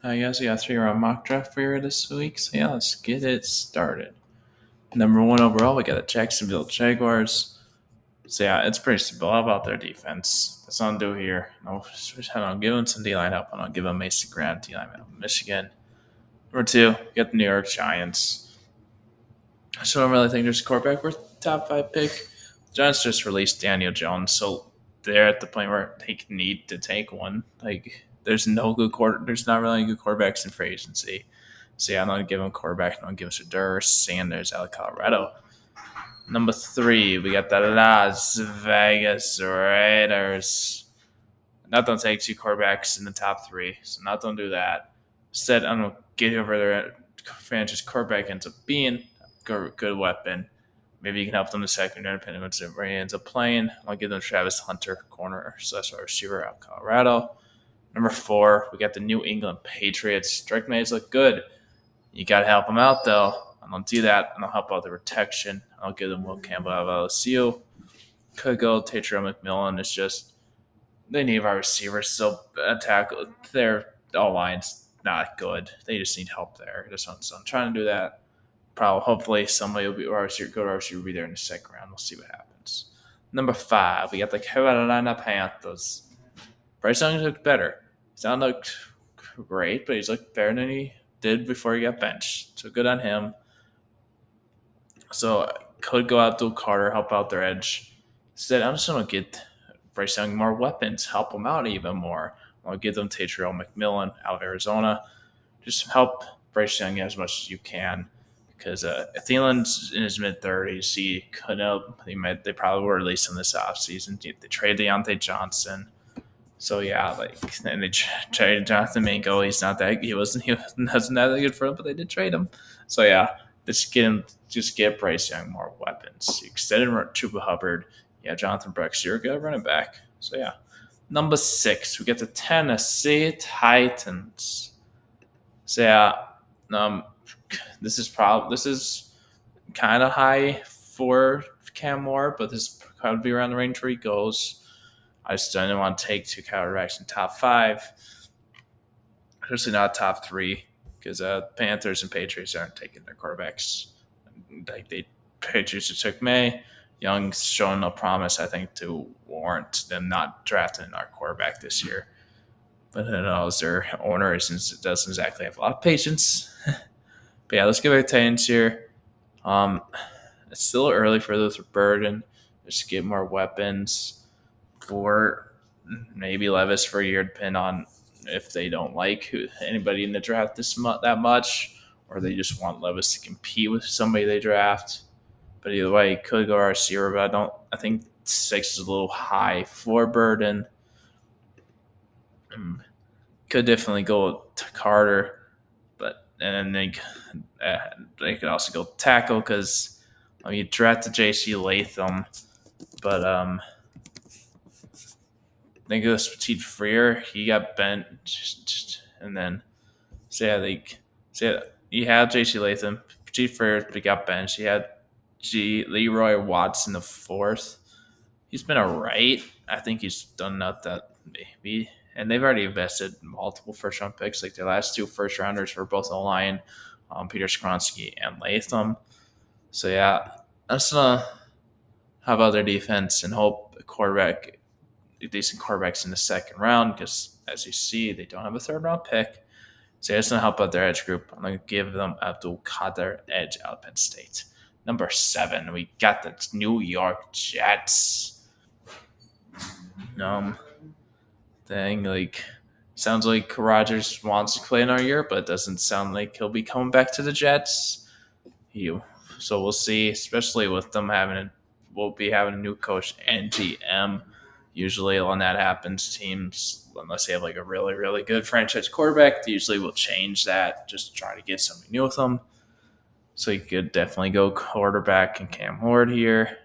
I guess we got 3 round mock draft for you this week. So yeah, let's get it started. Number one overall, we got the Jacksonville Jaguars. So yeah, it's pretty simple. How about their defense? That's all I'm doing here. I don't give them some D line help. I don't give them Mason Graham D line help. Michigan. Number two, we got the New York Giants. So I don't really think there's a quarterback worth top 5 pick. Giants just released Daniel Jones, so they're at the point where they need to take one. Like there's not really any good quarterbacks in free agency. So yeah, I'm not giving quarterback. I'm gonna give Shadur Sanders out of Colorado. Number three, we got the Las Vegas Raiders. Not gonna take 2 quarterbacks in the top 3, so not gonna do that. Instead, I'm gonna get over their franchise quarterback ends up being a good weapon. Maybe you can help them in the second round, depending on where he ends up playing. I'll give them Travis Hunter, corner slash receiver out of Colorado. Number 4, we got the New England Patriots. Drake Mays look good. You got to help them out, though. I don't do that. I don't help out the protection. I'll give them Will Campbell out of LSU. Could go Tatrill McMillan. It's just they need our receivers still tackle. Their all line's not good. They just need help there. So I'm trying to do that. Probably, hopefully, somebody will be or go to RC will be there in the second round. We'll see what happens. Number 5, we got the Carolina Panthers. Bryce Young looked better. He's not looked great, but he's looked better than he did before he got benched. So good on him. So could go out to Carter, help out their edge. Instead, I'm just gonna get Bryce Young more weapons, help him out even more. I'll give them Tatrill McMillan out of Arizona. Just help Bryce Young as much as you can. Because Thielen's in his mid-30s. He could help. They probably will release him this offseason. They traded Deontay Johnson. So yeah, and they traded Jonathan Mingo. He wasn't that good for them, but they did trade him. So yeah, just get Bryce Young more weapons. You extended Chuba Hubbard. Yeah, Jonathan Brooks, you're a good running back. So yeah. Number 6, we get the Tennessee Titans. So yeah, um, this is kind of high for Cam Moore, but this is probably around the range where he goes. I just don't want to take 2 quarterbacks in top 5, especially not top 3, because Panthers and Patriots aren't taking their quarterbacks. Patriots just took May. Young's shown no promise, I think, to warrant them not drafting our quarterback this year. But who knows? Their owner doesn't exactly have a lot of patience. But yeah, let's get back to Titans here. It's still early for Luther Burden. Just get more weapons for maybe Levis for a year, depending on if they don't like anybody in the draft that much, or they just want Levis to compete with somebody they draft. But either way, he could go receiver, but I think 6 is a little high for Burden. Could definitely go to Carter, but and then they could also go tackle because you drafted J.C. Latham, but they go Petit Freer. He got bent, and then you had J.C. Latham, Petit Freer, but he got benched. He had Leroy Watson the 4th. He's been alright. I think he's done enough that maybe. And they've already invested multiple first round picks. Like their last 2 first rounders were both O-line, Peter Skronsky and Latham. So yeah, that's how about their defense and hope decent quarterbacks in the second round because as you see, they don't have a 3rd round pick. So that's gonna help out their edge group. I'm gonna give them Abdul Kader edge out of Penn State. Number 7, we got the New York Jets. Thing sounds like Rodgers wants to play another year, but it doesn't sound like he'll be coming back to the Jets. So we'll see, especially with them we'll be having a new coach and GM. Usually, when that happens, teams, unless they have a really, really good franchise quarterback, they usually will change that just to try to get something new with them. So you could definitely go quarterback and Cam Ward here.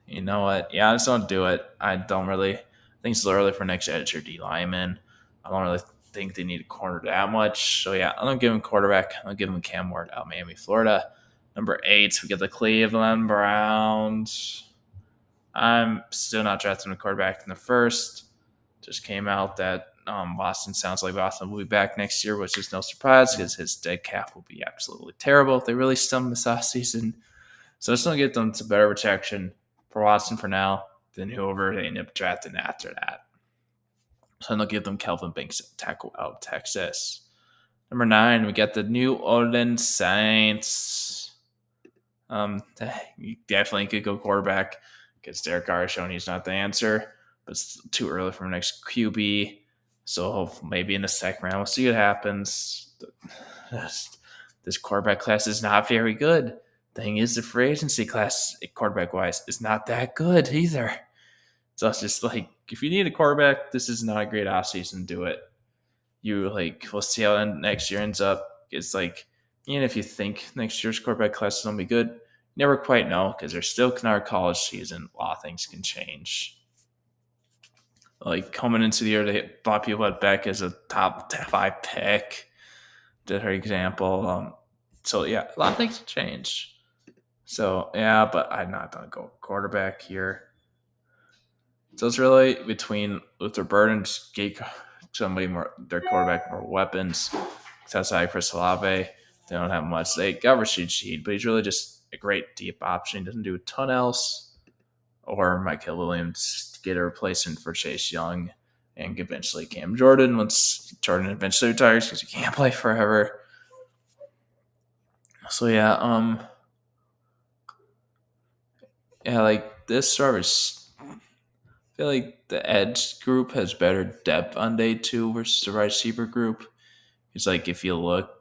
You know what? Yeah, I just don't do it. I think it's early for next edge or D lineman. I don't really think they need a corner that much. So yeah, I don't give him quarterback. I'll give him Cam Ward out of Miami, Florida. Number 8, we get the Cleveland Browns. I'm still not drafting a quarterback in the 1st. Just came out that Boston sounds like Boston will be back next year, which is no surprise because his dead cap will be absolutely terrible if they really stump this offseason. So it's going to get them to better protection for Watson for now than whoever they end up drafting after that. So I'm going to give them Kelvin Banks tackle out of Texas. Number 9, we got the New Orleans Saints. You definitely could go quarterback because Derek Carr has shown he's not the answer, but it's too early for the next QB. So maybe in the second round, we'll see what happens. This quarterback class is not very good. Thing is, the free agency class, quarterback wise, is not that good either. So it's just like, if you need a quarterback, this is not a great offseason. Do it. We'll see how next year ends up. It's like, even if you think next year's quarterback class is going to be good, you never quite know because there's still our college season. A lot of things can change. Like coming into the year, a lot of people had Beck as a top 5 pick, for example. So yeah, a lot of things change. So yeah, but I'm not gonna go quarterback here. So it's really between Luther Burden, just get somebody more, their quarterback more weapons. Outside Chris Olave, they don't have much. They got Rashid Shaheed, but he's really just a great deep option. He doesn't do a ton else. Or Michael Williams to get a replacement for Chase Young and eventually Cam Jordan once Jordan eventually retires because he can't play forever. So yeah, like this service, I feel like the edge group has better depth on day 2 versus the receiver group. It's like if you look,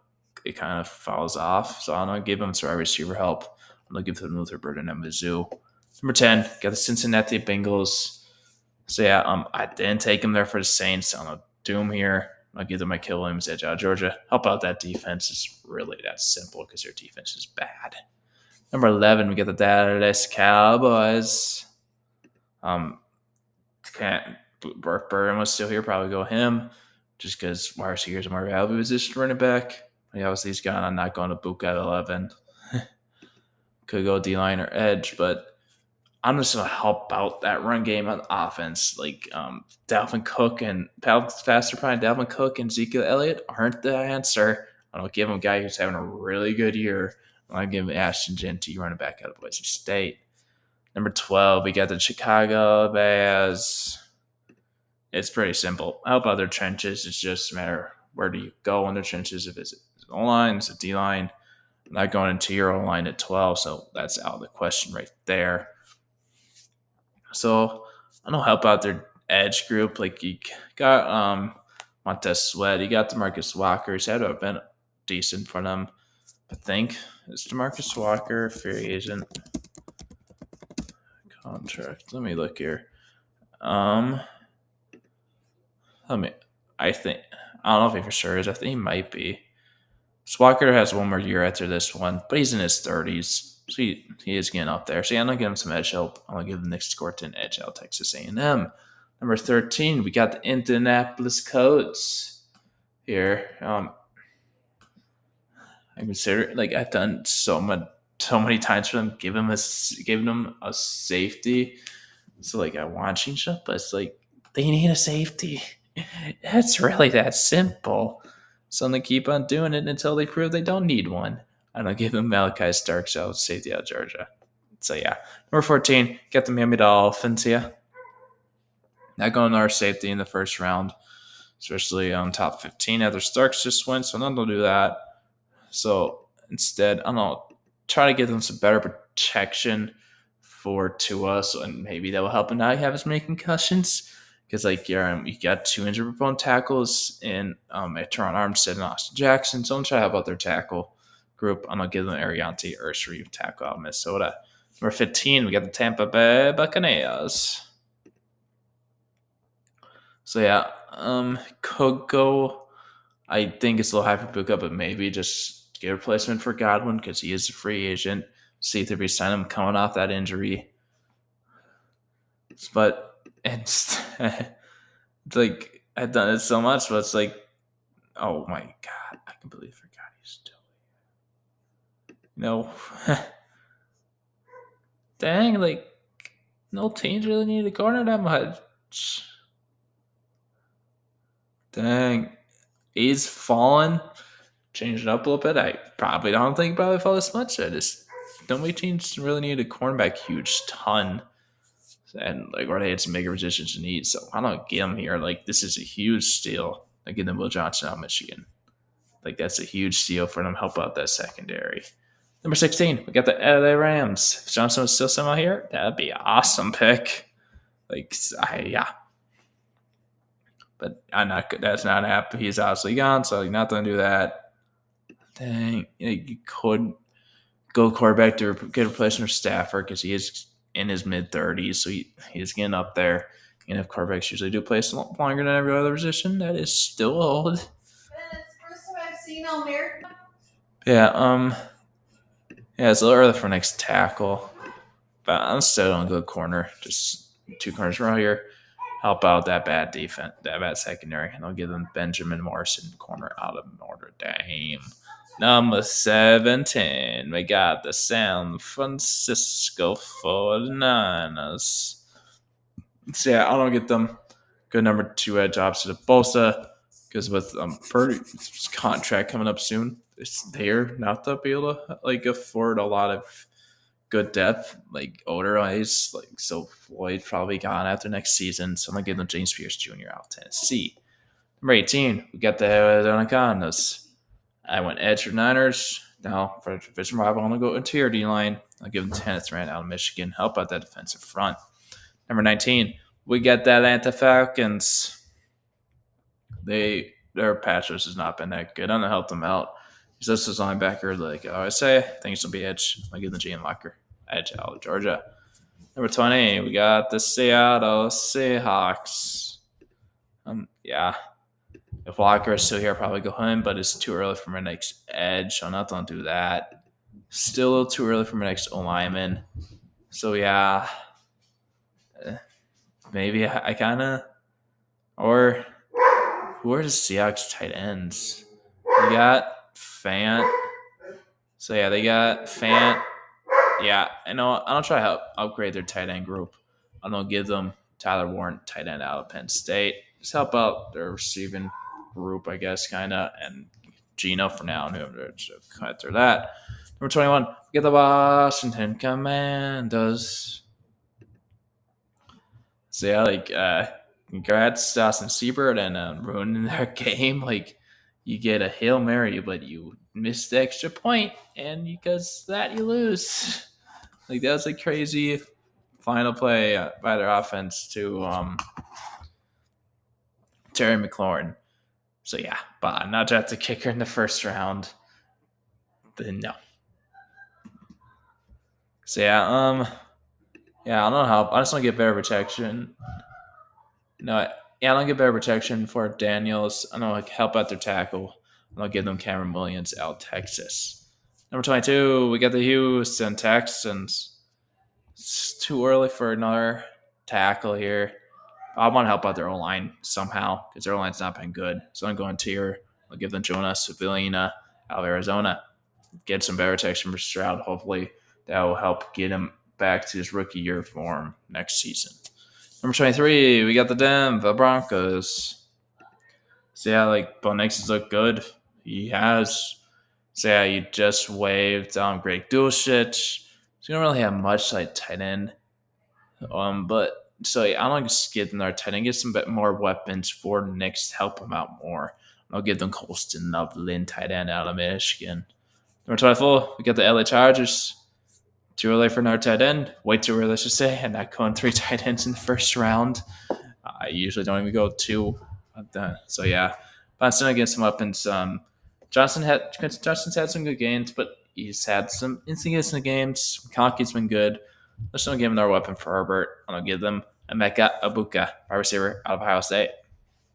it kind of falls off. So I'm gonna give them some receiver help. I'm gonna give them Luther Burden and Mizzou. Number 10, got the Cincinnati Bengals. So yeah, I didn't take him there for the Saints. I'm gonna do him here. I'll give them my Kill Williams edge out of Georgia. Help out that defense. It's really that simple because their defense is bad. Number 11, we get the Dallas Cowboys. Can't Burton was still here. Probably go him just because wide receivers are more valuable position running back. Obviously, he's gone. I'm not going to Book at 11. Could go D line or edge, but I'm just going to help out that run game on offense. Like Dalvin Cook and faster prime Dalvin Cook and Ezekiel Elliott aren't the answer. I don't give him a guy who's having a really good year. I give him Ashton Genty running back out of Boise State. Number 12, we got the Chicago Bears. It's pretty simple. Help out their trenches. It's just a matter where do you go in their trenches. If it's O-line, it's a D-line. I'm not going into your O-line at 12, so that's out of the question right there. So I don't help out their edge group. Like you got Montez Sweat, you got DeMarcus Walker. He's had to have been decent for them. I think it's DeMarcus Walker, free agent contract. Let me look here. I think I don't know if he for sure is. I think he might be. Walker has one more year after this one, but he's in his 30s, so he is getting up there. So yeah, I'm gonna give him some edge help. I'm gonna give him Nick Scorton edge out Texas A&M. Number 13, we got the Indianapolis Colts here. I consider I've done so many times for them, giving them a safety. So I want to change up, but it's like they need a safety. It's really that simple. So they keep on doing it until they prove they don't need one. And I'll give them Malachi Starks out, safety out of Georgia. So yeah. Number 14, got the Miami Dolphins here. Not going to our safety in the first round, especially on top 15 after Starks just went, so none will do that. So instead, I don't know, try to give them some better protection for Tua, and maybe that will help him not have as many concussions. Because you got 2 injured proponent tackles in Teron Armstead and Austin Jackson. So I'm trying to help out their tackle group. I'm gonna give them Ariante Ursary tackle out of Minnesota. Number 15, we got the Tampa Bay Buccaneers. So yeah, could go. I think it's a little high for Puka, but maybe just get a replacement for Godwin because he is a free agent. See if they resign him coming off that injury. But it's like I've done it so much, but it's like, oh my god, I completely forgot he's still here. No. Dang, no teams really need a corner that much. Dang. He's fallen. Changed it up a little bit. I probably don't think probably fall this much. I just don't make teams really need a cornerback huge ton. And like where they had some bigger positions to need. So I don't get him here. Like this is a huge steal. Like getting Will Johnson out of Michigan. Like that's a huge steal for them to help out that secondary. Number 16, we got the LA Rams. If Johnson was still somehow here, that'd be an awesome pick. Like, yeah. But I'm not. That's not happening. He's obviously gone, so you're not going to do that. Dang. You could go quarterback to get a replacement for Stafford because he is in his mid-30s, so he's getting up there. And if quarterbacks usually do play a lot longer than every other position, that is still old. It's the first time I've seen All-American. Yeah, yeah, it's a little early for next tackle. But I'm still on a good corner. Just two corners right here. Help out that bad defense, that bad secondary. And I'll give them Benjamin Morrison, corner out of Notre Dame. Number 17, we got the San Francisco 49ers. So yeah, I don't get them. Good number 2 edge opposite of Bosa. Because with Purdy's contract coming up soon, it's there not to be able to afford a lot of good depth, like older eyes. Like so Floyd probably gone after next season. So I'm gonna give them James Pierce Jr. out of Tennessee. Number 18, we got the Arizona Cardinals. I went edge for Niners. Now for division rival, I'm gonna go interior D line. I'll give them Kenneth Rand out of Michigan. Help out that defensive front. Number 19, we got the Atlanta Falcons. Their pass rush has not been that good. I'm gonna help them out. He's just his linebacker, like I always say. I think he's gonna be edge. I'll give them Gene Locker. Edge out of Georgia. Number 20, we got the Seattle Seahawks. Yeah. If Walker is still here, I'll probably go him, but it's too early for my next edge, so I'm not going to do that. Still a little too early for my next O lineman. So, yeah. Maybe I kind of. Or who are the Seahawks tight ends? They got Fant. So, yeah, they got Fant. Yeah, I know. I don't try to help upgrade their tight end group. I don't give them Tyler Warren, tight end out of Penn State. Just help out their receiving group, I guess, kind of, and Gino for now. And whoever cut through that. Number 21, we get the Washington Commanders. So yeah, congrats to Austin Seabird and ruining their game. Like you get a Hail Mary, but you miss the extra point, and because of that you lose. Like that was a crazy final play by their offense to Terry McLaurin. So yeah, but not draft the kicker in the first round. Then no. So yeah, I don't know how. I just want to get better protection. No, I don't get better protection for Daniels. I don't help out their tackle. I don't give them Cameron Williams out Texas. Number 22, we got the Houston Texans. It's too early for another tackle here. I want to help out their O-line somehow because their O-line's not been good. So I'm going tier. I'll give them Jonas Savillina out of Arizona. Get some better protection for Stroud. Hopefully that will help get him back to his rookie year form next season. Number 23, we got the Denver Broncos. So yeah, like Bo Nixon's looked good. He has. So yeah, you just waived Greg Dulcich. So you don't really have much like tight end. But so yeah, I don't just give them our tight end, get some bit more weapons for Knicks to help them out more. I'll give them Colston Loveland, tight end out of Michigan. Number 24, we got the LA Chargers. Too early for another tight end. Way too early, let's just say. And not going 3 tight ends in the first round. I usually don't even go 2. So yeah, but I'm still gonna get some weapons. Johnson's had some good games, but he's had some inconsistent games. McConkey's been good. Let's not give him another weapon for Herbert. I'm gonna give them Emeka Abuka, wide receiver out of Ohio State.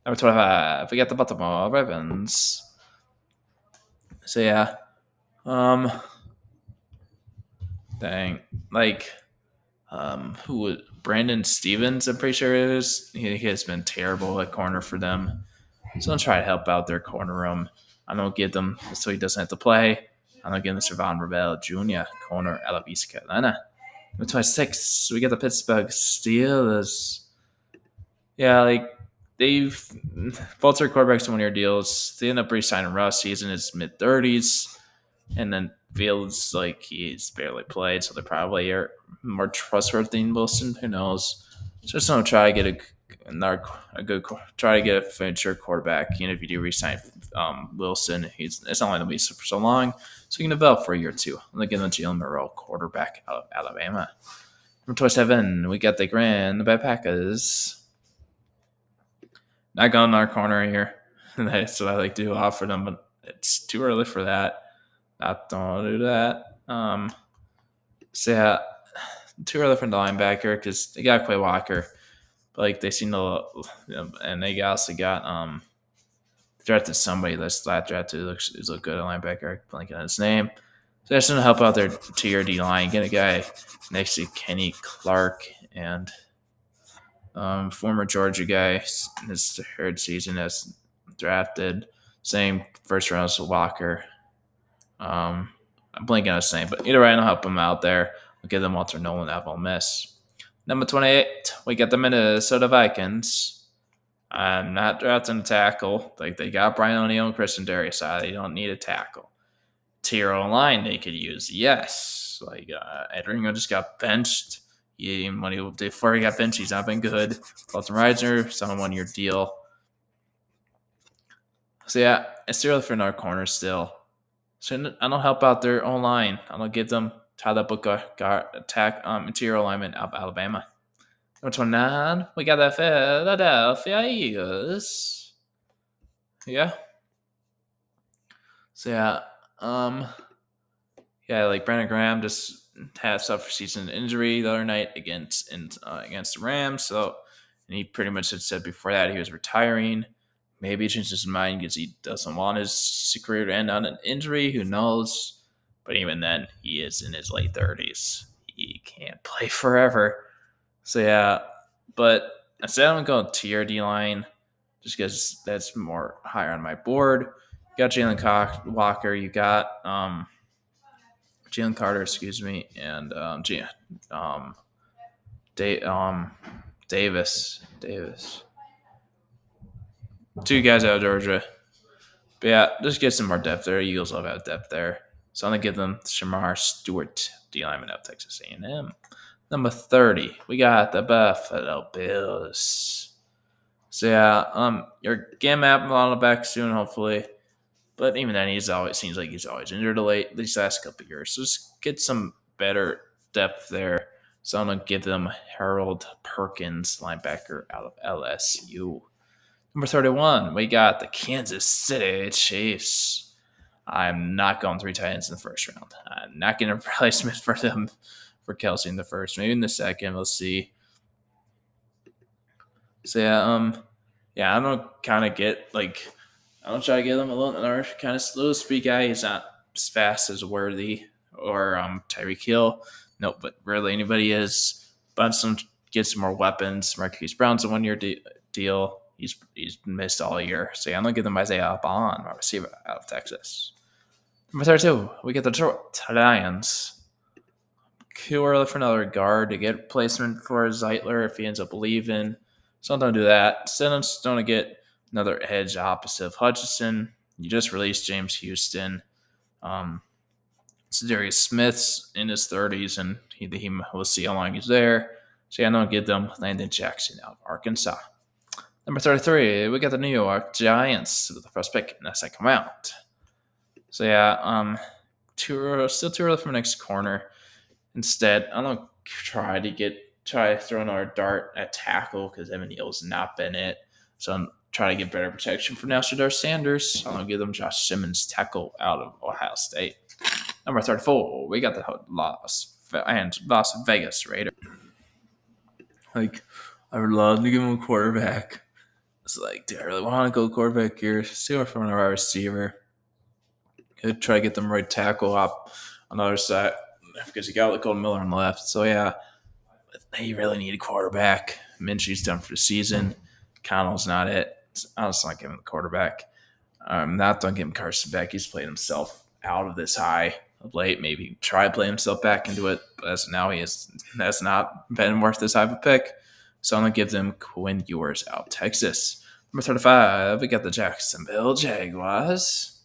Number 25, we got the Baltimore Ravens. So yeah, dang, like, who would Brandon Stevens? I'm pretty sure it is. He has been terrible at corner for them. So I'm try to help out their corner room. I don't give them so he doesn't have to play. I'm not giving the Servan Ravel Jr. corner out of East Carolina. Number 26, we get the Pittsburgh Steelers. Yeah, like they've both their quarterbacks to 1 year deals. They end up re-signing Russ. He's in his mid-30s, and then Fields, like, he's barely played, so they probably are more trustworthy than Wilson. Who knows? Just gonna try to get try to get a future quarterback. You know, if you do re-sign Wilson, it's not going to be for so long, so you can develop for a year or two. I'm looking at Jalen Morrow, quarterback out of Alabama. Number 27, we got the Grand Bay Packers. Not going in our corner here. That's what I like to offer them, but it's too early for that. Not don't do that. So yeah, too early for the linebacker because they got Quay Walker, but like they seem to, and they also got drafted somebody that's last drafted who's a good linebacker. Blanking on his name. So that's gonna help out their tier D line. Get a guy next to Kenny Clark and former Georgia guy. His third season as drafted. Same first round as Walker. I'm blanking on his name, but either way, I'll help him out there. We'll give them Walter Nolan at Ole Miss. Number 28, we got the Minnesota Vikings. I'm not drafting a tackle. Like they got Brian O'Neill and Christian Darius. They don't need a tackle. Tier line they could use, yes. Like Ed Ringo just got benched. Before he got benched, he's not been good. Dalton Reisner, signed a 1 year deal. So yeah, it's still for another corner still. So I don't help out their own line. I don't give them Tyler Booker, attack interior alignment of Alabama. Number 29, we got the Philadelphia Eagles. Yeah. So yeah, like Brandon Graham just had suffered season injury the other night against the Rams. So, and he pretty much had said before that he was retiring. Maybe he changed his mind because he doesn't want his career to end on an injury. Who knows? But even then, he is in his late 30s. He can't play forever. So yeah, but instead I'm going to go tier D line just because that's more higher on my board. You got Jalen Walker. You got Jalen Carter, excuse me, and Davis. Two guys out of Georgia. But yeah, just get some more depth there. Eagles love out depth there. So I'm going to give them Shamar Stewart, D lineman out of Texas A&M. Number 30, we got the Buffalo Bills. So yeah, you're getting Matt Milano back soon, hopefully. But even then, seems like he's always injured late these last couple of years. So just get some better depth there. So I'm gonna give them Harold Perkins, linebacker out of LSU. Number 31, we got the Kansas City Chiefs. I'm not going 3 tight ends in the first round. I'm not getting a replacement for them for Kelsey in the first, maybe in the second. We'll see. So yeah, I don't kind of get like. I don't try to get him another kind of slow speed guy. He's not as fast as Worthy or Tyreek Hill. No, but really anybody is. Bunsen gets some more weapons. Marquise Brown's a 1 year deal. He's missed all year. So yeah, I'm going to give them Isaiah Bond, my receiver out of Texas. Number 32, we get the Detroit Lions. Too early for another guard to get placement for Zeitler if he ends up leaving. So don't do that. Instead, I'm just going to get another edge opposite of Hutchinson. You just released James Houston. Darius Smith's in his 30s, and we'll see how long he's there. So yeah, I'm going to give them Landon Jackson out of Arkansas. Number 33, we got the New York Giants with the first pick in the second round. So yeah, still too early for the next corner. Instead, I'm going to try to throw another dart at tackle because Evan Neal's not been it. So I'm trying to get better protection for Shedeur Sanders. I'm going to give them Josh Simmons, tackle out of Ohio State. Number 34, we got the Las Vegas Raiders. Like, I would love to give them a quarterback. It's like, do I really want to go quarterback here? See from a wide receiver. Could try to get them right tackle up on the other side because you got Golden Miller on the left. So yeah, they really need a quarterback. Minshew's done for the season. Connell's not it. I was not giving the quarterback. Not don't give him Carson Beck. He's played himself out of this high of late. Maybe try to play himself back into it, but as of now has not been worth this high of a pick. So I'm gonna give them Quinn Ewers out of Texas. Number 35, we got the Jacksonville Jaguars.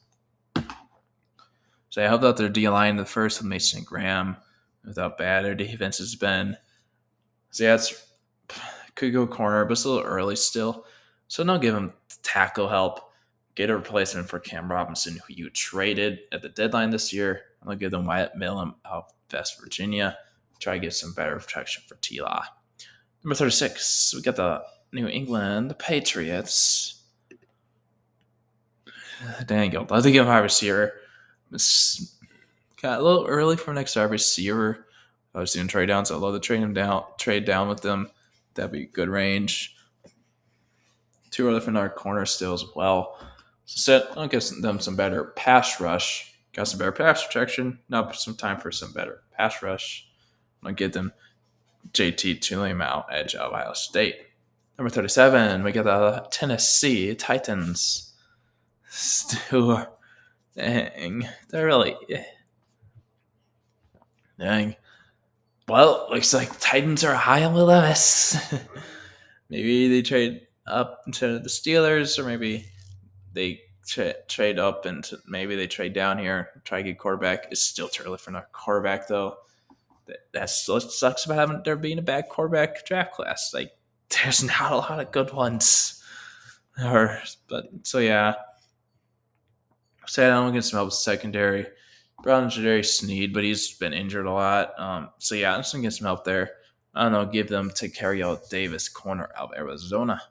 So I helped out their D line in the first with Mason Graham. Without bad, their defense has been. So yeah, it's could go corner, but it's a little early still. So don't give him tackle help. Get a replacement for Cam Robinson, who you traded at the deadline this year. I'm gonna give them Wyatt Millam out of West Virginia. Try to get some better protection for T-Law. Number 36, we got the New England Patriots. Dang, I'll give him wide receiver. It's got a little early for next wide receiver. I was doing trade downs. I'd love to trade down with them. That'd be good range. Too early for another corner still as well. So I'll give them some better pass rush. Got some better pass protection. Now some time for some better pass rush. I'm gonna give them JT Tulimau, edge of Ohio State. Number 37, we got the Tennessee Titans. Still, dang, they're really dang. Well, looks like Titans are high on the list. Maybe they trade up to the Steelers, or maybe they trade up and maybe they trade down here, try to get quarterback. It's still too early for another quarterback, though. That's what sucks about having there being a bad quarterback draft class. Like, there's not a lot of good ones. So yeah. Sad I don't get some help with secondary. Brown and Jadarius Sneed, but he's been injured a lot. So yeah, I'm just gonna get some help there. I don't know, give them to Carriel Davis, corner out of Arizona.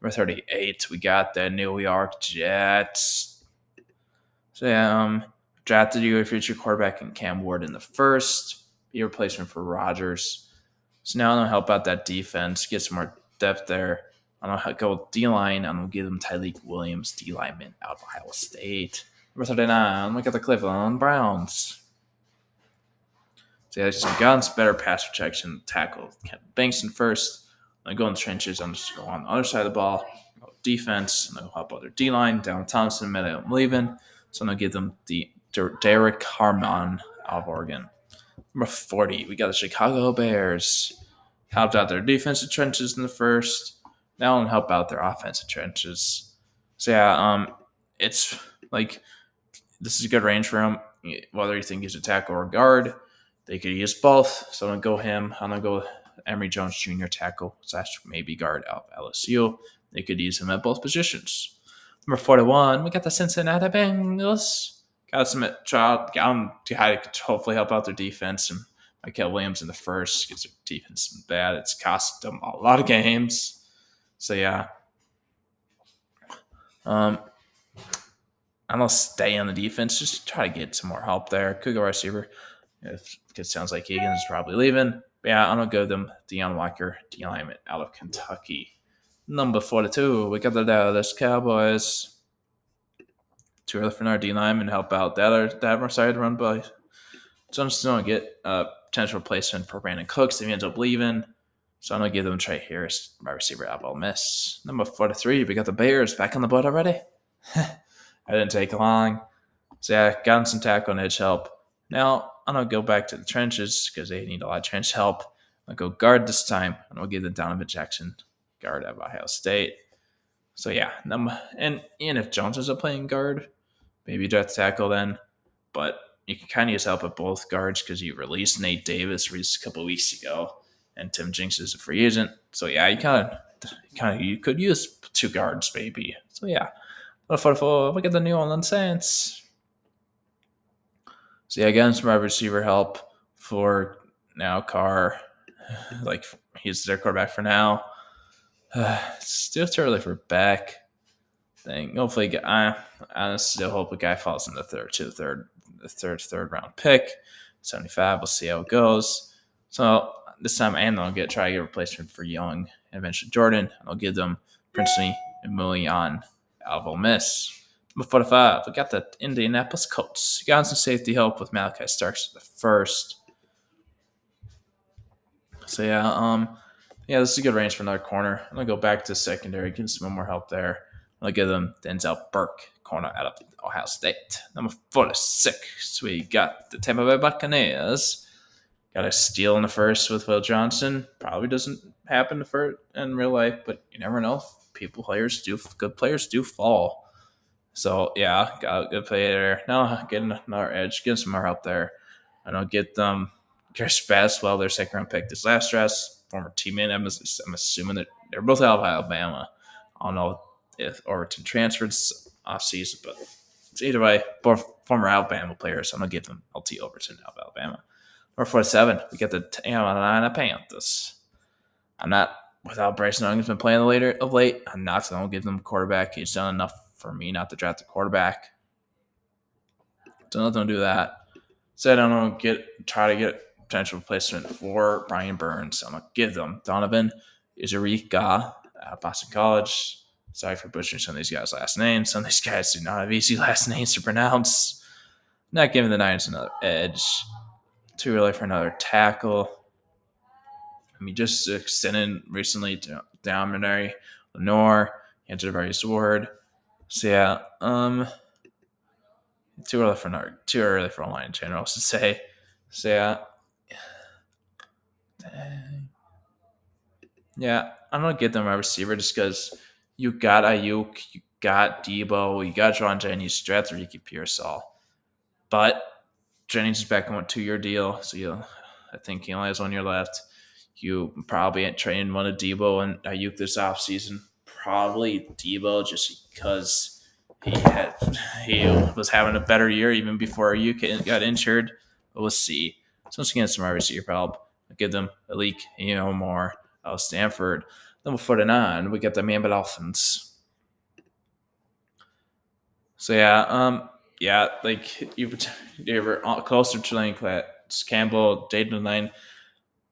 Number 38, we got the New York Jets. So yeah, drafted you a future quarterback in Cam Ward in the first. Be a replacement for Rodgers. So now I'm gonna help out that defense, get some more depth there. I'm gonna go with D-line. I'm gonna give them Tyleik Williams, D lineman out of Ohio State. Number 39, look at the Cleveland Browns. So yeah, some guns, better pass protection, tackle. Banks in first. I go in the trenches. I'm just going on the other side of the ball. Defense. And I'll help other D line. Down Thompson, middle, I'm leaving. So I'm gonna give them the Derek Harmon out of Oregon. Number 40, we got the Chicago Bears. Helped out their defensive trenches in the first. Now I'm gonna help out their offensive trenches. So yeah, it's like this is a good range for him. Whether you think he's a tackle or a guard, they could use both. So I'm gonna go him. I'm gonna go Emory Jones Jr. tackle / maybe guard out of LSU. They could use him at both positions. Number 41, we got the Cincinnati Bengals. Got him to hopefully help out their defense. And Michael Williams in the first because their defense is bad. It's cost them a lot of games. So yeah. I'm gonna stay on the defense. Just try to get some more help there. Could go receiver. It sounds like Higgins is probably leaving. But yeah, I'm gonna go them Deion Walker, D lineman out of Kentucky. Number 42, we got the Dallas Cowboys. Too early for our D lineman to help out that other side run by. So I'm just gonna get a potential replacement for Brandon Cooks if he ends up leaving. So I'm gonna give them Trey Harris, my receiver out of Ole Miss. Number 43, we got the Bears back on the board already. I didn't take long. So yeah, gotten some tackle and edge help. Now I'm gonna go back to the trenches because they need a lot of trench help. I'm gonna go guard this time. I'm gonna give them Donovan Jackson, guard out of Ohio State. So yeah, and if Jones is playing guard, maybe draft tackle then. But you can kind of use help at both guards because you released Nate Davis a couple weeks ago, and Tim Jinks is a free agent. So yeah, you could use two guards maybe. So yeah, look at the New Orleans Saints. So yeah, again, some wide receiver help for now Carr. Like he's their quarterback for now. It's still too early for back thing. Hopefully, I still hope a guy falls in the third round pick. 75. We'll see how it goes. So this time, I'm gonna try to get a replacement for Young and eventually Jordan. And I'll give them Princely and Mulian out of Ole Miss. Number 45. We got the Indianapolis Colts. Got some safety help with Malachi Starks the first. So yeah, this is a good range for another corner. I'm gonna go back to secondary, get some more help there. I'm gonna give them Denzel Burke, corner out of Ohio State. Number 46, we got the Tampa Bay Buccaneers. Got a steal in the first with Will Johnson. Probably doesn't happen in real life, but you never know. good players do fall. So yeah, got a good play there. Now getting another edge, getting some more help there. I don't get them. Chris Baswell, their second round pick this last draft, former teammate. I'm assuming that they're both out of Alabama. I don't know if Overton transferred off season, but it's either way, both former Alabama players. I'm gonna give them LT Overton out of Alabama. Number 47, we get the Carolina Panthers. I'm not without Bryce Young has been playing later of late. I'm not going to give them a quarterback. He's done enough for me not to draft a quarterback. So I'm not going to do that. Said I'm going to try to get potential replacement for Brian Burns. I'm going to give them Donovan Izarika out of Boston College. Sorry for butchering some of these guys' last names. Some of these guys do not have easy last names to pronounce. Not giving the Niners another edge. Too early for another tackle. I mean, just extended recently to Dominary, Lenore, Antivirus Ward. So yeah, too early for online in general to say. So yeah, I'm gonna get them a receiver just because you got Ayuk, you got Debo, you got John Jennings, draft Ricky Pearsall, but Jennings is back on a 2-year deal, so I think he only has 1 year left. You probably ain't trading one of Debo and Ayuk this offseason. Probably Debo just because he was having a better year even before Ayuk got injured. But we'll see. So once again, some receiver help. I'll give them a leak, more. Stanford. Number 49, we get the Miami Dolphins. So like you were closer to like Campbell, Jaden Lane,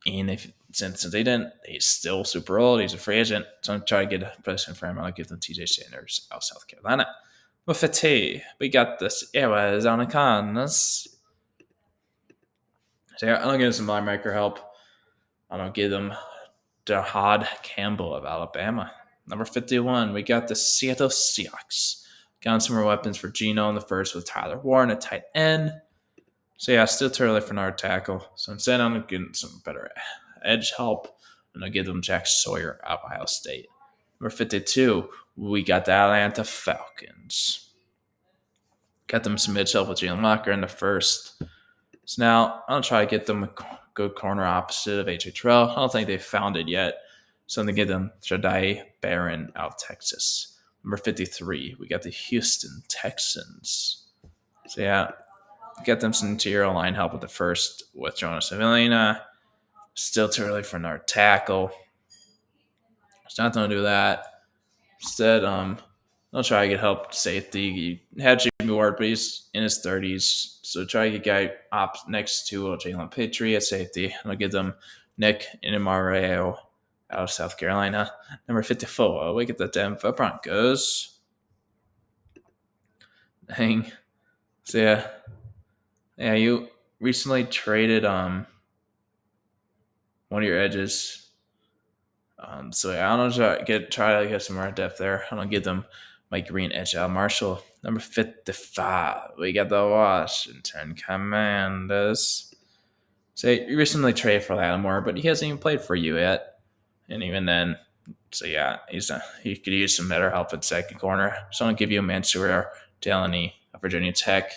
and since they didn't, he's still super old. He's a free agent, so I'm trying to get a person for him. I'll give them TJ Sanders out of South Carolina. With 50, we got this Arizona Cardinals. So I'm gonna give some linebacker help. I'm gonna give them Dahad Campbell of Alabama. Number 51, we got the Seattle Seahawks. Got some more weapons for Geno in the first with Tyler Warren at tight end. So yeah, still too early for another tackle. So instead, I'm getting some better edge help, and I'll give them Jack Sawyer of Ohio State. Number 52, we got the Atlanta Falcons. Got them some edge help with Jalen Locker in the first. So now I'm going to try to get them a good corner opposite of AJ Terrell. I don't think they've found it yet. So I'm going to give them Jahdae Barron out of Texas. Number 53, we got the Houston Texans. So yeah, get them some interior line help with the first with Jonas Avellina. Still too early for another tackle. It's not going to do that. Instead, I'll try to get help safety. You had Jimmy Ward, but he's in his 30s. So try to get guy up next to Jalen Pitre at safety. I'll give them Nick Inamaro out of South Carolina. Number 54, we get the Denver Broncos. Dang. So yeah, you recently traded one of your edges. So yeah, I don't know, try to get some more depth there. I'm gonna give them Mike Green, edge out Marshall. Number 55, we got the Washington Commanders. So you recently traded for Lattimore, but he hasn't even played for you yet. And even then, so yeah, he could use some better help at second corner. So I'm gonna give you Mansour Delaney of Virginia Tech.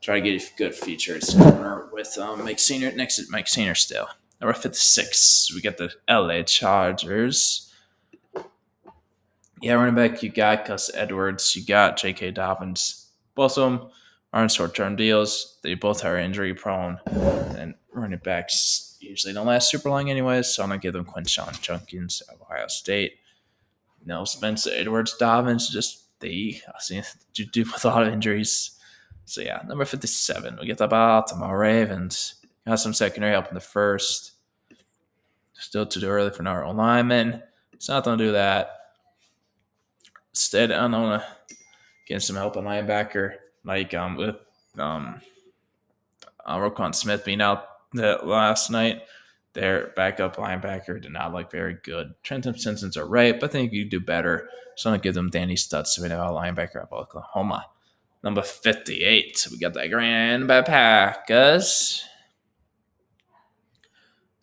Try to get a good features corner with Mike Senior next to Mike Senior still. Number 56, we got the LA Chargers. Yeah, running back, you got Gus Edwards, you got J.K. Dobbins. Both of them are in short-term deals. They both are injury-prone, and running backs usually don't last super long anyways, so I'm going to give them Quinshon Judkins of Ohio State. Spencer Edwards, Dobbins, they seem to do with a lot of injuries. So yeah, number 57, we get the Baltimore Ravens. Got some secondary help in the first. Still too early for our lineman. It's not going to do that. Instead, I'm going to get some help at linebacker, like with Roquan Smith being out last night. Their backup linebacker did not look very good. Trenton Simpson's are right, but I think you do better. So I'm going to give them Danny Stutz, a linebacker of Oklahoma. Number 58, we got the Green Bay Packers.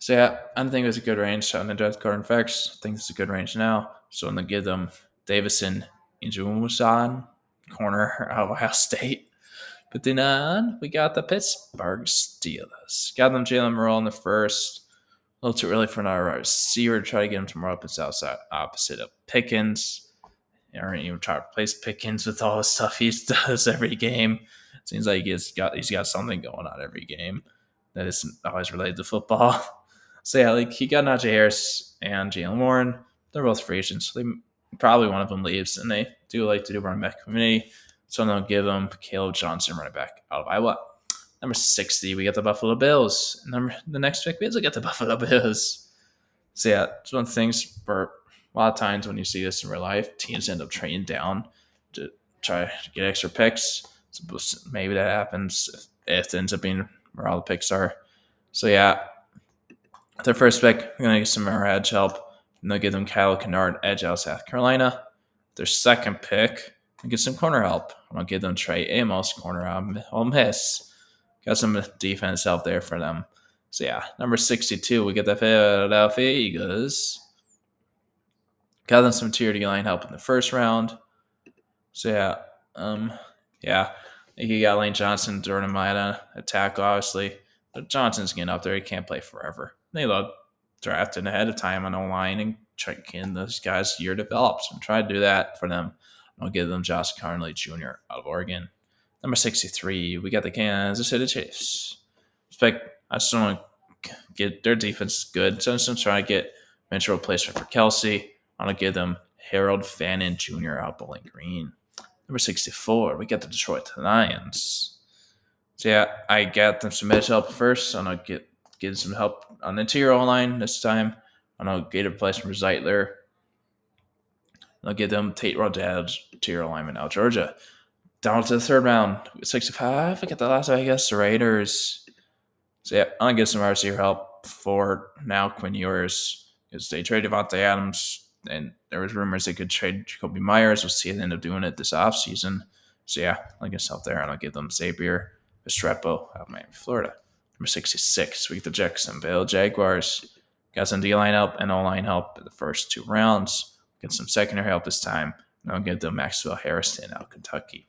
So yeah, I don't think it was a good range on the draft card. In fact, I think it's a good range now. So I'm going to give them Davison Injumusan, corner out of Ohio State. But then we got the Pittsburgh Steelers. Got them Jalen Morrell in the first. A little too early for another receiver. Try to get him some more weapons outside opposite of Pickens. Or even try to replace Pickens with all the stuff he does every game. Seems like he's got something going on every game that isn't always related to football. So yeah, like he got Najee Harris and Jalen Warren. They're both free agents, so they probably one of them leaves, and they do like to do running back community. So they'll give them Caleb Johnson, running back out of Iowa. Number 60, we got the Buffalo Bills. The next pick, we also get the Buffalo Bills. So yeah, it's one of the things for a lot of times when you see this in real life, teams end up trading down to try to get extra picks. So maybe that happens if it ends up being where all the picks are. So yeah, their first pick, we're going to get some more edge help. And they'll give them Kyle Kennard, edge out of South Carolina. Their second pick, we get some corner help. I'm going to give them Trey Amos, corner out of Ole Miss. Got some defense help there for them. So yeah, number 62, we get the Philadelphia Eagles. Got them some tier D line help in the first round. So yeah, you got Lane Johnson, Jordan Maeda, a tackle, obviously. But Johnson's getting up there. He can't play forever. They love drafting ahead of time on O-line and checking those guys' year develops and try to do that for them. I'll give them Josh Conley Jr. out of Oregon. Number 63, we got the Kansas City Chiefs. I just want to get their defense good. So I'm just trying to get eventual replacement for Kelsey. I'm going to give them Harold Fannin Jr. out of Bowling Green. Number 64, we got the Detroit Lions. So yeah, I got them some edge help first. I'm going to get some help on the interior line this time. I'm going to get a replacement for Zeitler. I'll give them Tate Rodell, interior lineman out of Georgia. Down to the third round, 65. We got the Las Vegas Raiders. So yeah, I'm going to get some RC help for now Quinn Ewers because they traded Devontae Adams and there was rumors they could trade Jacoby Myers. We'll see if they end up doing it this offseason. So yeah, I'll get out there and I'll give them Xavier Restrepo out of Miami, Florida. Number 66, we get the Jacksonville Jaguars. Got some D-line help and O-line help in the first two rounds. Get some secondary help this time. And I'll give them Maxwell Harrison out of Kentucky.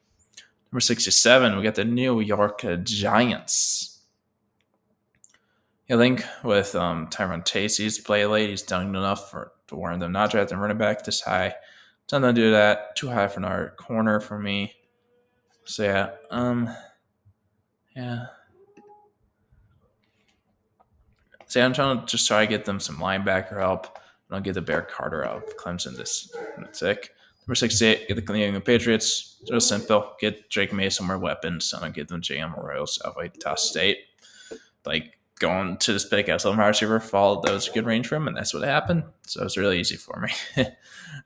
Number 67, we got the New York Giants. I think with Tyron Tacy's play late, he's done enough to warrant them not drafting running back this high. Don't do that. Too high for another corner for me. So yeah. See, I'm trying to just try to get them some linebacker help. And I'll get the Bear Carter out of Clemson this tick. Number 68, get the New England Patriots. It's real simple. Get Drake May some more weapons. And I'll get them J.M. Royals out of Utah State. Like, going to this pick as a receiver, followed that was a good range for him, and that's what happened. So it was really easy for me.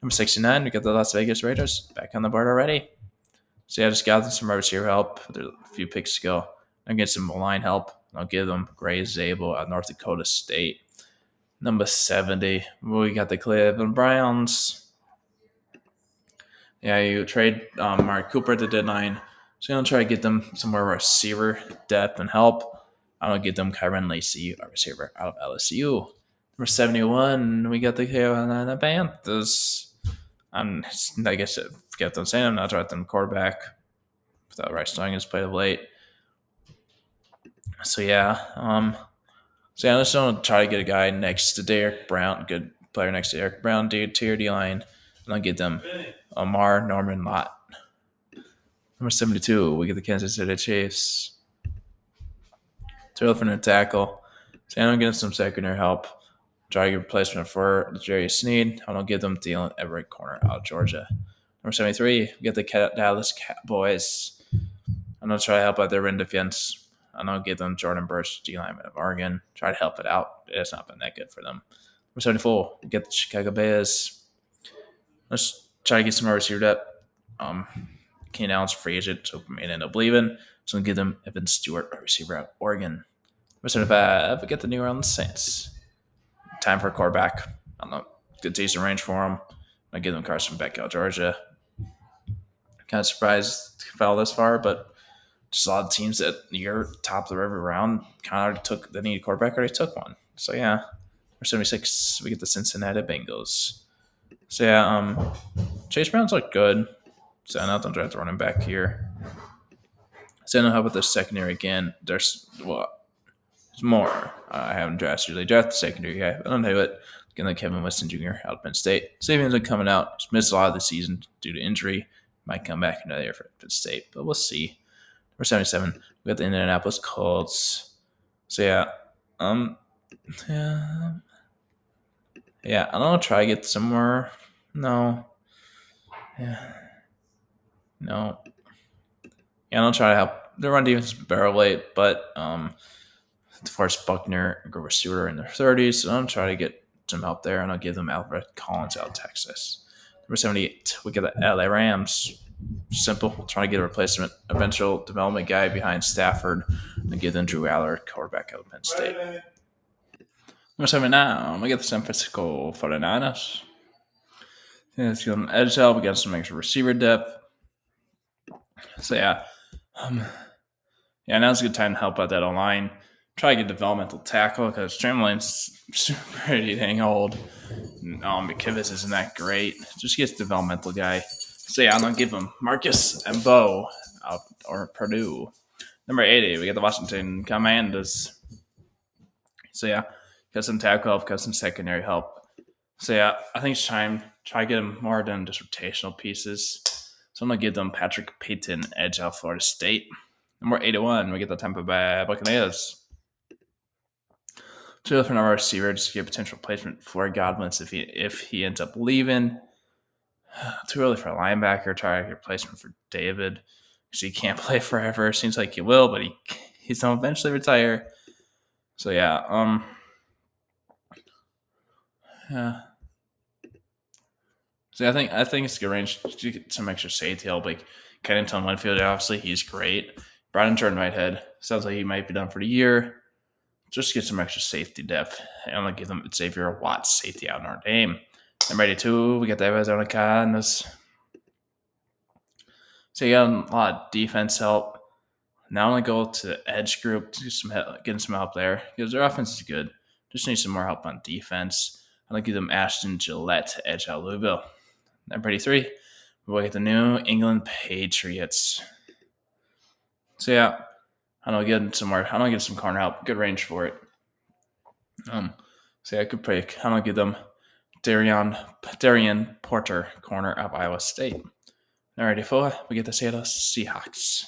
Number 69, we got the Las Vegas Raiders back on the board already. So yeah, I just got them some receiver help a few picks ago. I'll get some line help. I'll give them Gray Zabel at North Dakota State. Number 70, we got the Cleveland Browns. Yeah, you trade Mark Cooper at the deadline. So I'm going to try to get them some more receiver depth and help. I'm going to get them Kyron Lacey, a receiver out of LSU. Number 71, we got the Carolina Panthers. I guess I forget what I'm saying. I'm not drafting them quarterback without Rice Young has played of late. So yeah, I just want to try to get a guy next to Derek Brown, good player next to Derek Brown, tier D line, and I'll get them Amar Norman Lott. Number 72, we get the Kansas City Chiefs. Too early for a tackle. So I'm getting some secondary help. Try to get a replacement for Jerry Sneed. I don't give them Dylan Everett corner out of Georgia. Number 73, we get the Dallas Cowboys. I'm going to try to help out their run defense. I'm going to give them Jordan Burch, D lineman of Oregon. Try to help it out. It's not been that good for them. Number 74, we get the Chicago Bears. Let's try to get some more receiver depth. Keenan Allen's free agent, so we may end up leaving. So I'm going to give them Evan Stewart, a receiver out of Oregon. Number 75, we get the New Orleans Saints. Time for a quarterback. I don't know. Good decent range for him. I give them Carson Beck out of Georgia. Kind of surprised he fell this far, but just a lot of teams that near top of the every round kind of took the need quarterback, already took one. So yeah, number 76, we get the Cincinnati Bengals. So yeah, Chase Brown's look good. So I'm not going to draft the running back here. So how about the secondary again? There's more. I haven't usually drafted the secondary guy. I don't know it. Again, like Kevin Weston Jr. out of Penn State. Saban's been coming out. He's missed a lot of the season due to injury. Might come back another year for Penn State, but we'll see. Number 77, we got the Indianapolis Colts. So yeah, yeah. I don't know. Try to get somewhere. No. Yeah. No. Yeah, I'll try to help. The run defense is barrel late, but DeForest Buckner and Grover Stewart are in their 30s, so I'll try to get some help there, and I'll give them Albert Collins out of Texas. Number 78, we get the LA Rams. Simple. Trying to get a replacement, eventual development guy behind Stafford, and give them Drew Allard, quarterback out of Penn State. Number 79, we get the San Francisco 49ers. Yeah, let's give them edge help. We got some extra receiver depth. So yeah, now's a good time to help out that O-line. Try to get developmental tackle because Tramline's pretty dang old. McKivitz isn't that great. Just get a developmental guy. So yeah, I'm gonna give him Marcus and Bo out or Purdue. Number 80, we got the Washington Commanders. So yeah, got some tackle help, got some secondary help. So yeah, I think it's time to try to get them more than just rotational pieces. So I'm gonna give them Patrick Payton, edge out Florida State. Number 81, we get the Tampa Bay Buccaneers. Two different number receiver just to get potential placement for Godwin if he ends up leaving. Too early for a linebacker. Try to get replacement for David because he can't play forever. Seems like he will, but he's gonna eventually retire. So yeah, yeah. So I think it's a good range to get some extra safety help. Like Kennington Winfield, obviously he's great. Brandon Jordan Whitehead sounds like he might be done for the year. Just get some extra safety depth. And I'm gonna give them Xavier Watts safety out in our game. Number 82, we got the Arizona Cardinals. So you got a lot of defense help. Now I'm gonna go to the edge group to getting some help there because their offense is good. Just need some more help on defense. I'm gonna give them Ashton Gillette edge out Louisville. Number 83, we get the New England Patriots. So yeah, I don't get some more. I don't get some corner help. Good range for it. So yeah, I could pick. I don't give them Darian Porter, corner of Iowa State. Number 84, we get the Seattle Seahawks.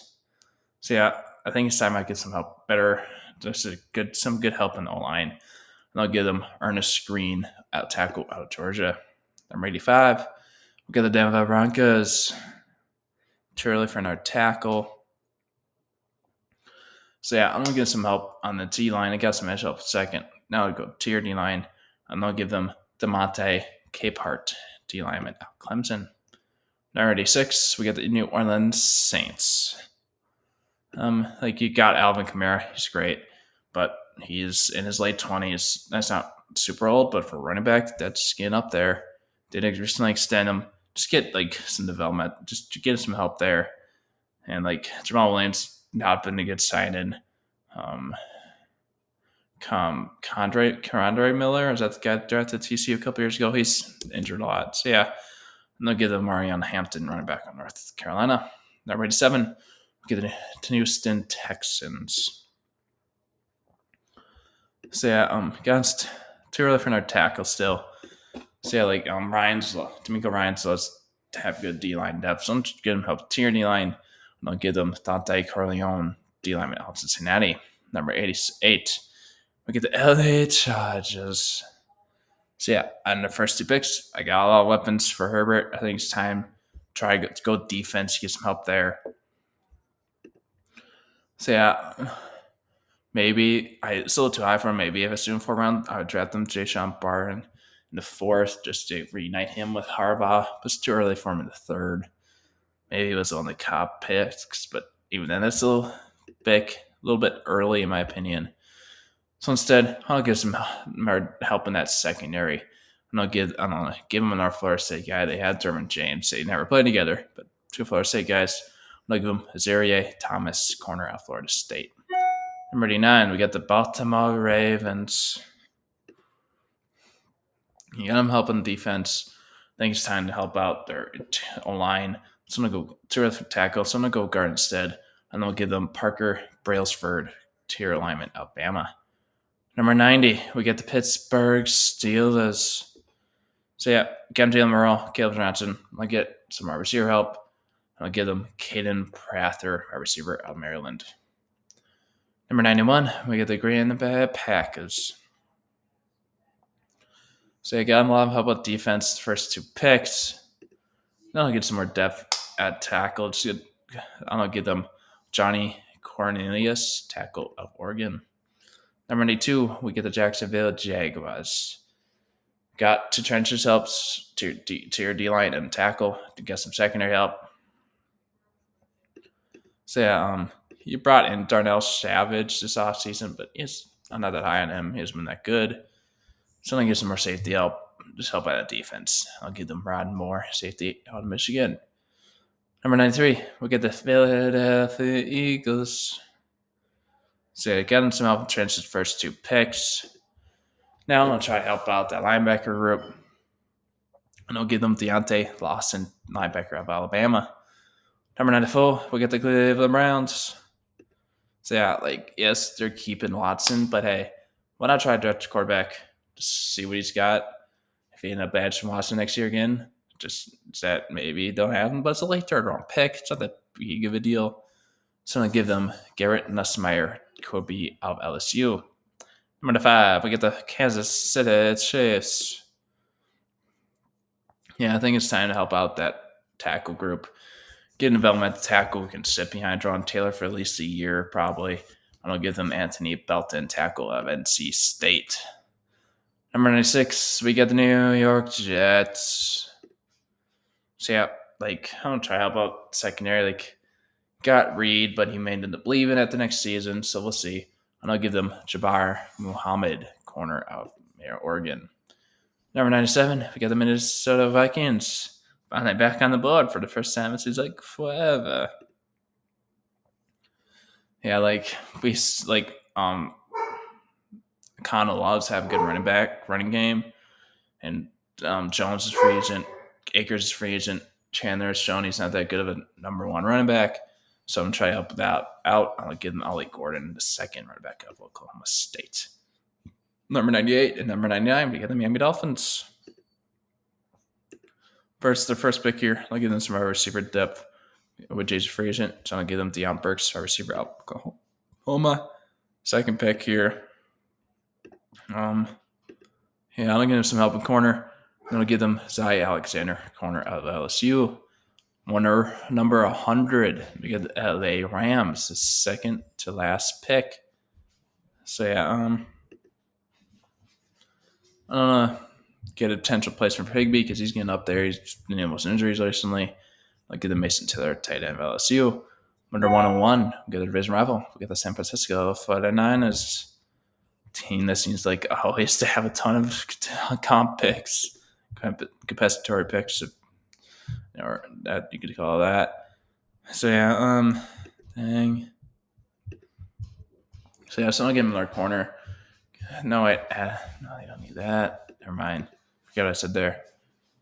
So yeah, I think it's time I get some help. Some good help in the O-line. And I'll give them Ernest Green out tackle out of Georgia. Number 85, we got the Denver Broncos. Too early for another tackle. So yeah, I'm gonna get some help on the D line. I got some edge help second. Now I'll go to your D line, and I'll give them DeMonte Capehart, D lineman out Clemson. Number 86, we got the New Orleans Saints. You got Alvin Kamara, he's great, but he's in his late 20s. That's not super old, but for running back, that's getting up there. Did recently extend him. Just get some development, just to get some help there. And Jamal Williams not been a good signing. Condre Miller, is that the guy drafted TCU a couple years ago? He's injured a lot. So yeah, and they'll give them Marion Hampton running back on North Carolina. Number 87, we get the Houston Texans. So yeah, against too early for another tackle still. So yeah, D'Amico Ryans does have good D-line depth. So I'm just give them help tier D-line. And I'll give them Dante Corleone, D-lineman out of Cincinnati. Number 88, we get the LA Chargers. So yeah, on the first two picks, I got a lot of weapons for Herbert. I think it's time to try to go defense, get some help there. So yeah, maybe it's a little too high for him. Maybe if it's in 4th round, I would draft them Jayshon Barton in the 4th just to reunite him with Harbaugh. But it's too early for him in the 3rd. Maybe it was on the top picks, but even then, it's a little bit early in my opinion. So instead, I'll give some more help in that secondary. And I'll give them an Florida State guy. They had Derwin James. They never played together, but 2 Florida State guys. I'll give them Azaria Thomas, corner out Florida State. Number 89, we got the Baltimore Ravens. You got them helping defense. think it's time to help out their O-line. So I'm going to go terrific tackle. So I'm going to go guard instead. And I'll give them Parker Brailsford, tier alignment, Alabama. Number 90, we get the Pittsburgh Steelers. So yeah, get them Jalen Morrell, Caleb Johnson. I'll get some wide receiver help. I'll give them Caden Prather, wide receiver out of Maryland. Number 91, we get the Green Bay Packers. So I got them a lot of help with defense, the first 2 picks. Then I'll get some more depth at tackle. I'll give them Johnny Cornelius, tackle of Oregon. Number 92, we get the Jacksonville Jaguars. Got 2 trenches helps to your D-line and tackle to get some secondary help. So yeah, you brought in Darnell Savage this offseason, but I'm not that high on him. He hasn't been that good. So I'm going to get some more safety help. Just help out the defense. I'll give them Rod Moore, safety out of Michigan. Number 93, we get the Philadelphia Eagles. So got them some help in trenches first 2 picks. Now I'm going to try to help out that linebacker group. And I'll give them Deontay Lawson, linebacker of Alabama. Number 94, we get the Cleveland Browns. So yeah, yes, they're keeping Watson, but hey, why not try to draft a quarterback? Just see what he's got. If he end up badging Watson next year again, just that maybe don't have him, but it's a late 3rd round pick. It's not that big of a deal. So I'm going to give them Garrett Nussmeier, Kobe of LSU. Number 5, we get the Kansas City Chiefs. Yeah, I think it's time to help out that tackle group. Get a developmental tackle who can sit behind John Taylor for at least a year, probably. And I'll give them Anthony Belton, tackle of NC State. Number 96, we get the New York Jets. So yeah, I'm going to try to help out secondary. Got Reed, but he may end up leaving at the next season, so we'll see. And I'll give them Jabbar Muhammad, corner out of Oregon. Number 97, we got the Minnesota Vikings. Finally back on the board for the first time it seems like forever. Yeah, Connell loves have a good running game. And Jones is free agent. Akers is free agent. Chandler has shown he's not that good of a number 1 running back. So I'm going to try to help that out. I'll give them Ollie Gordon, the 2nd running back of Oklahoma State. Number 98 and number 99, we get the Miami Dolphins. First, their first pick here, I'll give them some receiver depth with Jay's free agent. So I'll give them Deion Burks, our receiver out of Oklahoma. 2nd pick here. I'm going to give them some help in corner. I'm going to give them Zay Alexander, corner out of LSU. Number 100, we get the LA Rams, the 2nd to last pick. So yeah, I don't know. Get a potential placement for Higbee because he's getting up there. He's been in most injuries recently. I'll give the Mason Taylor, tight end of LSU. Under 101, we get the division rival. We get the San Francisco 49ers. Team that seems like always to have a ton of comp picks, compensatory picks, or that you could call that. So yeah, dang. So yeah, so I'll give him their corner. No, wait, no, they don't need that. Never mind. Forget what I said there.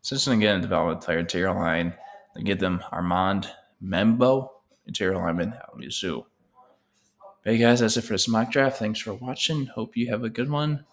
So just gonna get a development player interior line and get them Armand Membo, interior lineman out of Mizzou. Hey guys, that's it for this mock draft. Thanks for watching. Hope you have a good one.